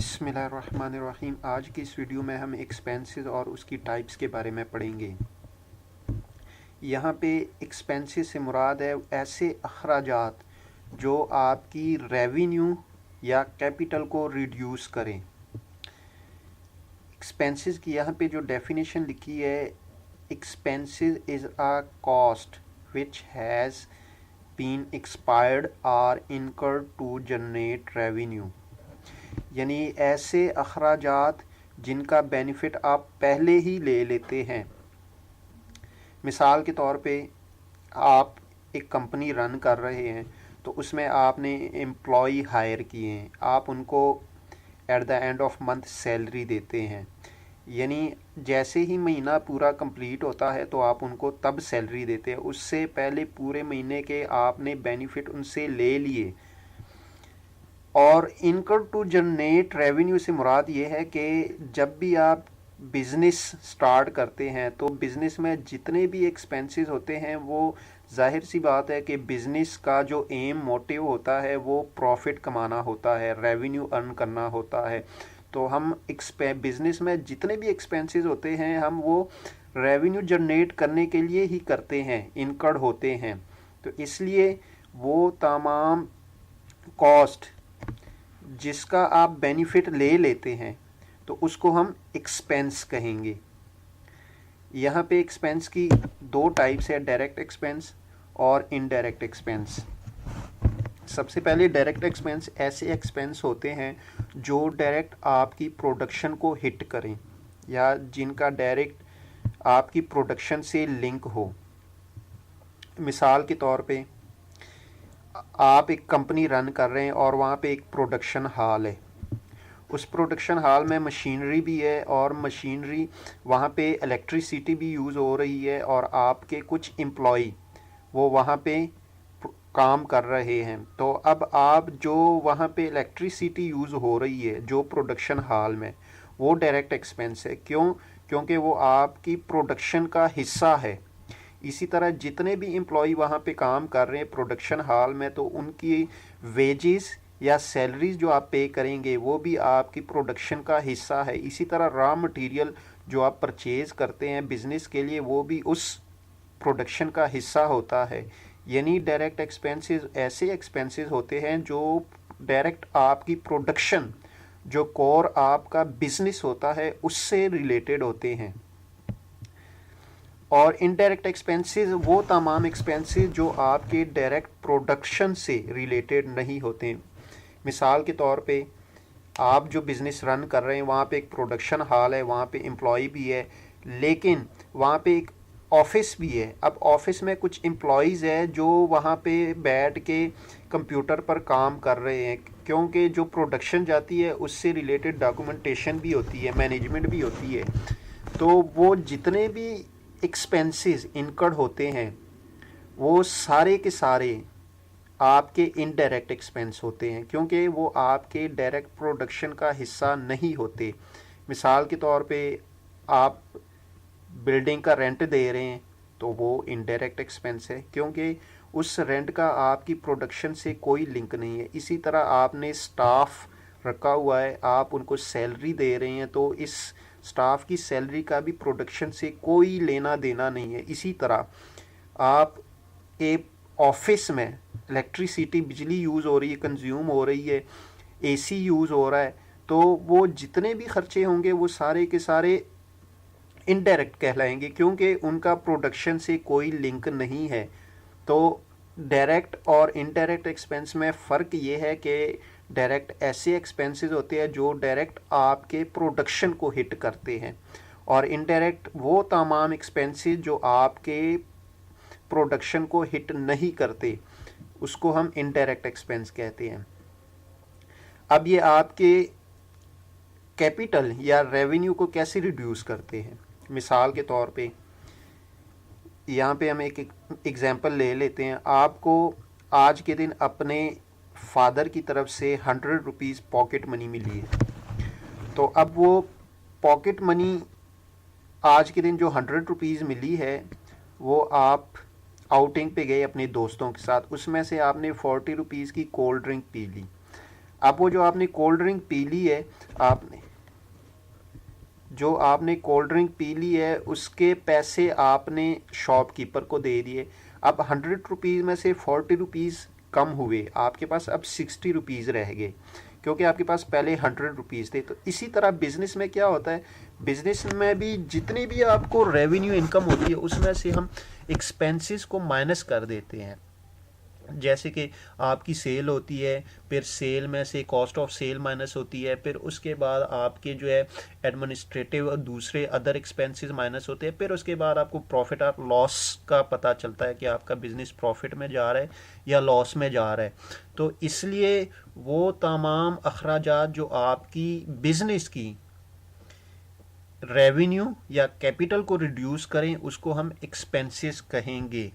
बिस्मिल्लाहिर्रहमानिर्रहीम। आज की इस वीडियो में हम एक्सपेंसेस और उसकी टाइप्स के बारे में पढ़ेंगे। यहाँ पे एक्सपेंसेस से मुराद है ऐसे अखराजात जो आपकी रेवेन्यू या कैपिटल को रिड्यूस करें। एक्सपेंसेस की यहाँ पे जो डेफिनेशन लिखी है, expenses is a cost which has been expired और इनकर्ड टू जनरेट रेवेन्यू, यानी ऐसे अखराजात जिनका बेनिफिट आप पहले ही ले लेते हैं। मिसाल के तौर पे आप एक कंपनी रन कर रहे हैं तो उसमें आपने एम्प्लॉई हायर किए हैं, आप उनको at the end of month salary देते हैं, यानी जैसे ही महीना पूरा कंप्लीट होता है तो आप उनको तब सैलरी देते हैं। उससे पहले पूरे महीने के आपने बेनिफिट उनसे ले लिए। और इनकम टू जनरेट रेवेन्यू से मुराद ये है कि जब भी आप बिज़नेस स्टार्ट करते हैं तो बिज़नेस में जितने भी एक्सपेंसेस होते हैं वो जाहिर सी बात है कि बिज़नेस का जो एम मोटिव होता है वो प्रॉफिट कमाना होता है, रेवेन्यू अर्न करना होता है। तो हम बिज़नेस में जितने भी एक्सपेंसेस होते हैं हम वो रेवेन्यू जनरेट करने के लिए ही करते हैं, इनकर्ड होते हैं। तो इसलिए वो तमाम कॉस्ट जिसका आप बेनिफिट ले लेते हैं तो उसको हम एक्सपेंस कहेंगे। यहाँ पे एक्सपेंस की दो टाइप्स है, डायरेक्ट एक्सपेंस और इनडायरेक्ट एक्सपेंस। सबसे पहले डायरेक्ट एक्सपेंस ऐसे एक्सपेंस होते हैं जो डायरेक्ट आपकी प्रोडक्शन को हिट करें या जिनका डायरेक्ट आपकी प्रोडक्शन से लिंक हो। मिसाल के तौर पे आप एक कंपनी रन कर रहे हैं और वहाँ पे एक प्रोडक्शन हॉल है। उस प्रोडक्शन हॉल में मशीनरी भी है और मशीनरी वहाँ पे इलेक्ट्रिसिटी भी यूज़ हो रही है और आपके कुछ एम्प्लॉई वो वहाँ पे काम कर रहे हैं। तो अब आप जो वहाँ पे इलेक्ट्रिसिटी यूज़ हो रही है जो प्रोडक्शन हॉल में, वो डायरेक्ट एक्सपेंस है। क्योंकि वो आपकी प्रोडक्शन का हिस्सा है। इसी तरह जितने भी एम्प्लॉई वहाँ पे काम कर रहे हैं प्रोडक्शन हॉल में, तो उनकी वेजेस या सैलरीज जो आप पे करेंगे वो भी आपकी प्रोडक्शन का हिस्सा है। इसी तरह रॉ मटेरियल जो आप परचेज़ करते हैं बिज़नेस के लिए वो भी उस प्रोडक्शन का हिस्सा होता है। यानी डायरेक्ट एक्सपेंसेस ऐसे एक्सपेंसेस होते हैं जो डायरेक्ट आपकी प्रोडक्शन, जो कोर आपका बिज़नेस होता है, उससे रिलेटेड होते हैं। और इनडायरेक्ट एक्सपेंसेस वो तमाम एक्सपेंसेस जो आपके डायरेक्ट प्रोडक्शन से रिलेटेड नहीं होते। मिसाल के तौर पे आप जो बिज़नेस रन कर रहे हैं वहाँ पे एक प्रोडक्शन हॉल है, वहाँ पे एम्प्लॉई भी है, लेकिन वहाँ पे एक ऑफिस भी है। अब ऑफिस में कुछ एम्प्लॉइज़ है जो वहाँ पे बैठ के कंप्यूटर पर काम कर रहे हैं, क्योंकि जो प्रोडक्शन जाती है उससे रिलेटेड डॉक्यूमेंटेशन भी होती है, मैनेजमेंट भी होती है। तो वो जितने भी एक्सपेंसेस इनकर्ड होते हैं वो सारे के सारे आपके इनडायरेक्ट एक्सपेंस होते हैं, क्योंकि वो आपके डायरेक्ट प्रोडक्शन का हिस्सा नहीं होते। मिसाल के तौर पे आप बिल्डिंग का रेंट दे रहे हैं तो वो इनडायरेक्ट एक्सपेंस है, क्योंकि उस रेंट का आपकी प्रोडक्शन से कोई लिंक नहीं है। इसी तरह आपने स्टाफ रखा हुआ है, आप उनको सैलरी दे रहे हैं, तो इस स्टाफ की सैलरी का भी प्रोडक्शन से कोई लेना देना नहीं है। इसी तरह आप एक ऑफिस में इलेक्ट्रिसिटी, बिजली यूज़ हो रही है, कंज्यूम हो रही है, एसी यूज़ हो रहा है, तो वो जितने भी खर्चे होंगे वो सारे के सारे इनडायरेक्ट कहलाएंगे, क्योंकि उनका प्रोडक्शन से कोई लिंक नहीं है। तो डायरेक्ट और इनडायरेक्ट एक्सपेंस में फ़र्क ये है कि डायरेक्ट ऐसे एक्सपेंसेस होते हैं जो डायरेक्ट आपके प्रोडक्शन को हिट करते हैं, और इनडायरेक्ट वो तमाम एक्सपेंसेस जो आपके प्रोडक्शन को हिट नहीं करते, उसको हम इनडायरेक्ट एक्सपेंस कहते हैं। अब ये आपके कैपिटल या रेवेन्यू को कैसे रिड्यूस करते हैं। मिसाल के तौर पे यहाँ पे हम एक एग्ज़ाम्पल ले लेते हैं। आपको आज के दिन अपने फादर की तरफ से 100 रुपीज़ पॉकेट मनी मिली है। तो अब वो पॉकेट मनी आज के दिन जो 100 रुपीज़ मिली है वो आप आउटिंग पे गए अपने दोस्तों के साथ, उसमें से आपने 40 रुपीज़ की कोल्ड ड्रिंक पी ली। اب وہ جو آپ نے کولڈ ڈرنک پی لی ہے، آپ نے کولڈ ڈرنک پی لی ہے، اس کے پیسے آپ نے شاپ کیپر کو دے دیے. اب 100 روپیز میں سے 40 روپیز کم ہوئے، آپ کے پاس اب 60 روپیز رہ گئے، کیونکہ آپ کے پاس پہلے 100 روپیز تھے. تو اسی طرح بزنس میں کیا ہوتا ہے، بزنس میں بھی جتنی بھی آپ کو ریونیو انکم ہوتی ہے اس میں سے ہم ایکسپینسز کو مائنس کر دیتے ہیں. جیسے کہ آپ کی سیل ہوتی ہے، پھر سیل میں سے کاسٹ آف سیل مائنس ہوتی ہے، پھر اس کے بعد آپ کے جو ہے ایڈمنسٹریٹو اور دوسرے ادر ایکسپینسز مائنس ہوتے ہیں، پھر اس کے بعد آپ کو پروفٹ اور لاس کا پتہ چلتا ہے کہ آپ کا بزنس پروفٹ میں جا رہا ہے یا لاس میں جا رہا ہے. تو اس لیے وہ تمام اخراجات جو آپ کی بزنس کی ریونیو یا کیپٹل کو ریڈیوس کریں اس کو ہم ایکسپینسز کہیں گے.